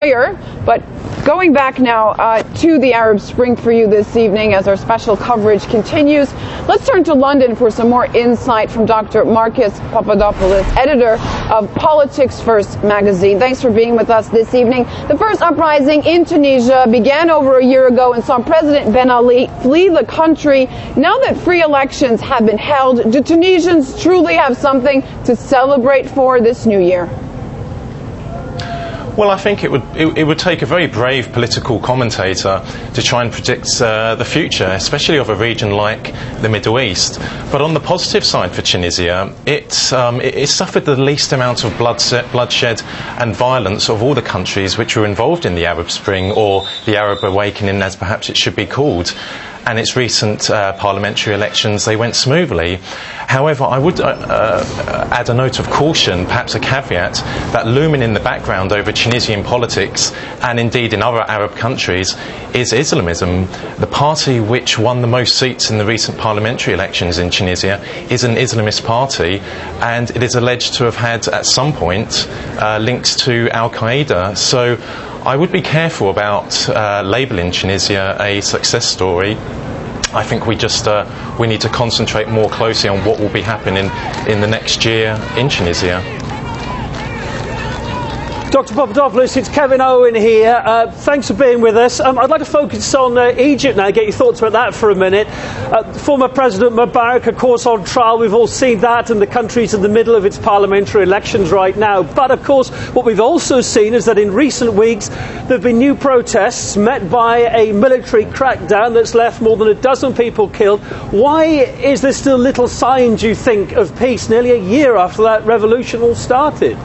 But going back now to the Arab Spring for you this evening as our special coverage continues, let's turn to London for some more insight from Dr. Marcus Papadopoulos, editor of Politics First magazine. Thanks for being with us this evening. The first uprising in Tunisia began over a year ago and saw President Ben Ali flee the country. Now that free elections have been held, do Tunisians truly have something to celebrate for this new year? Well, I think it would take a very brave political commentator to try and predict the future, especially of a region like the Middle East. But on the positive side for Tunisia, it suffered the least amount of bloodshed and violence of all the countries which were involved in the Arab Spring, or the Arab Awakening as perhaps it should be called. And its recent parliamentary elections, they went smoothly. However, I would add a note of caution, perhaps a caveat, that looming in the background over Tunisian politics, and indeed in other Arab countries, is Islamism. The party which won the most seats in the recent parliamentary elections in Tunisia is an Islamist party, and it is alleged to have had, at some point, links to Al-Qaeda. So I would be careful about labelling Tunisia a success story. I think we need to concentrate more closely on what will be happening in the next year in Tunisia. Dr. Papadopoulos, it's Kevin Owen here. Thanks for being with us. I'd like to focus on Egypt now, get your thoughts about that for a minute. Former President Mubarak, of course, on trial. We've all seen that, and the country's in the middle of its parliamentary elections right now. But, of course, what we've also seen is that in recent weeks there have been new protests met by a military crackdown that's left more than a dozen people killed. Why is there still little sign, do you think, of peace nearly a year after that revolution all started?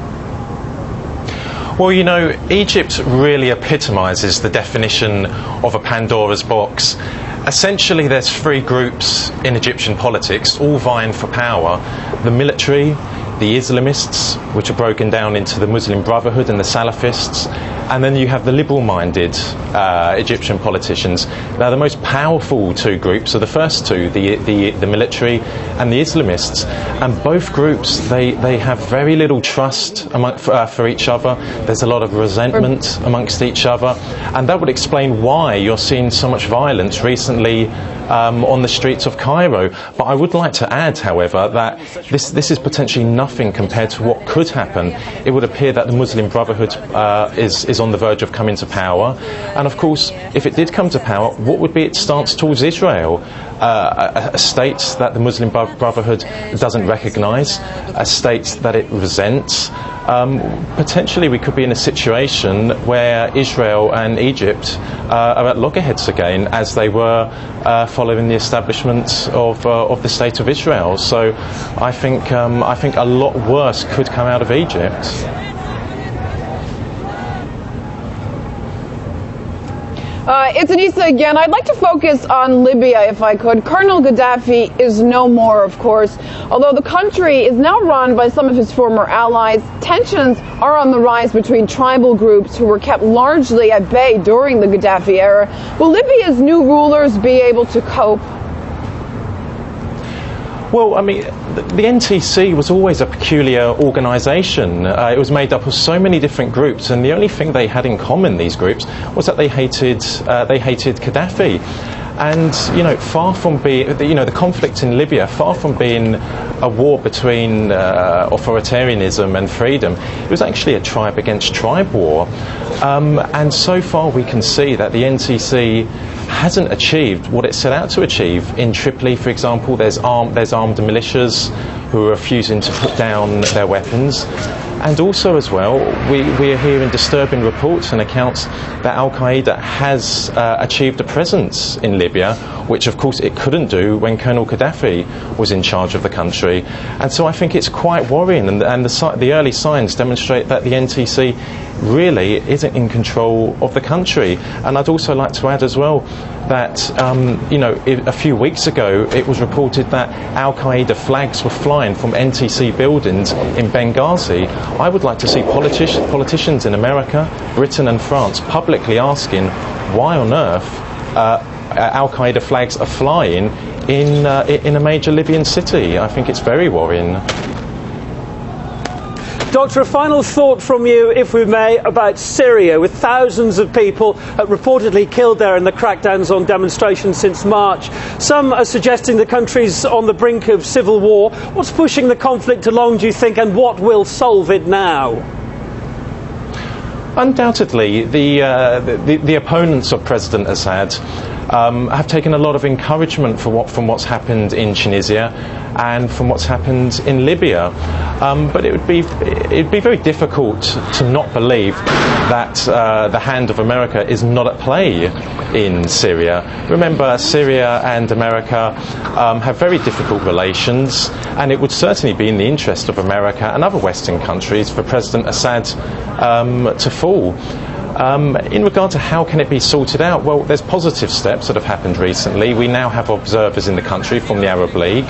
Well, you know, Egypt really epitomises the definition of a Pandora's box. Essentially, there's three groups in Egyptian politics, all vying for power: the military, the Islamists, which are broken down into the Muslim Brotherhood and the Salafists, and then you have the liberal-minded Egyptian politicians. Now, the most powerful two groups are the first two, the military and the Islamists, and both groups, they have very little trust for each other. There's a lot of resentment amongst each other, and that would explain why you're seeing so much violence recently on the streets of Cairo. But I would like to add, however, that this is potentially nothing compared to what could happen. It would appear that the Muslim Brotherhood is on the verge of coming to power, and of course, if it did come to power, what would be its stance towards Israel? A state that the Muslim Brotherhood doesn't recognise, a state that it resents. Potentially we could be in a situation where Israel and Egypt are at loggerheads again, as they were following the establishment of the State of Israel. So I think a lot worse could come out of Egypt. It's Anissa again. I'd like to focus on Libya, if I could. Colonel Gaddafi is no more, of course. Although the country is now run by some of his former allies, tensions are on the rise between tribal groups who were kept largely at bay during the Gaddafi era. Will Libya's new rulers be able to cope? Well, I mean, the NTC was always a peculiar organisation. It was made up of so many different groups, and the only thing they had in common, these groups, was that they hated Gaddafi. And, you know, far from being, the conflict in Libya, far from being a war between authoritarianism and freedom, it was actually a tribe against tribe war. And so far we can see that the NTC hasn't achieved what it set out to achieve. In Tripoli, for example, there's armed militias who are refusing to put down their weapons. And also as well, we are hearing disturbing reports and accounts that Al-Qaeda has achieved a presence in Libya, which of course it couldn't do when Colonel Gaddafi was in charge of the country. And so I think it's quite worrying, and the early signs demonstrate that the NTC really isn't in control of the country. And I'd also like to add as well that, a few weeks ago it was reported that Al-Qaeda flags were flying from NTC buildings in Benghazi. I would like to see politicians in America, Britain and France publicly asking why on earth Al-Qaeda flags are flying in a major Libyan city. I think it's very worrying. Doctor, a final thought from you, if we may, about Syria, with thousands of people reportedly killed there in the crackdowns on demonstrations since March. Some are suggesting the country's on the brink of civil war. What's pushing the conflict along, do you think, and what will solve it now? Undoubtedly, the opponents of President Assad have taken a lot of encouragement from what's happened in Tunisia and from what's happened in Libya. But it'd be very difficult to not believe that the hand of America is not at play in Syria. Remember, Syria and America have very difficult relations, and it would certainly be in the interest of America and other Western countries for President Assad to fall. In regard to how can it be sorted out, well, there's positive steps that have happened recently. We now have observers in the country from the Arab League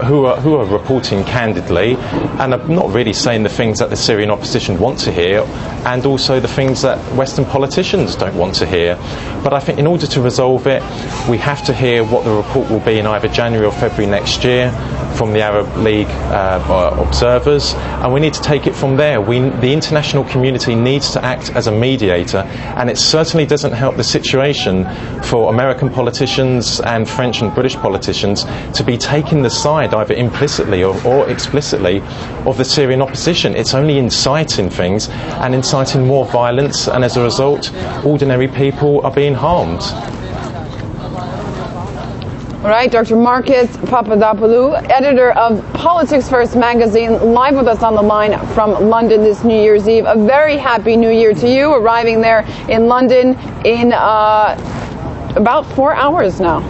who are reporting candidly and are not really saying the things that the Syrian opposition want to hear, and also the things that Western politicians don't want to hear. But I think in order to resolve it, we have to hear what the report will be in either January or February next year from the Arab League observers, and we need to take it from there. The international community needs to act as a mediator, and it certainly doesn't help the situation for American politicians and French and British politicians to be taking the side, either implicitly or explicitly, of the Syrian opposition. It's only inciting things and inciting more violence, and as a result, ordinary people are being harmed. All right, Dr. Marcus Papadopoulos, editor of Politics First magazine, live with us on the line from London this New Year's Eve. A very happy New Year to you, arriving there in London in about 4 hours now.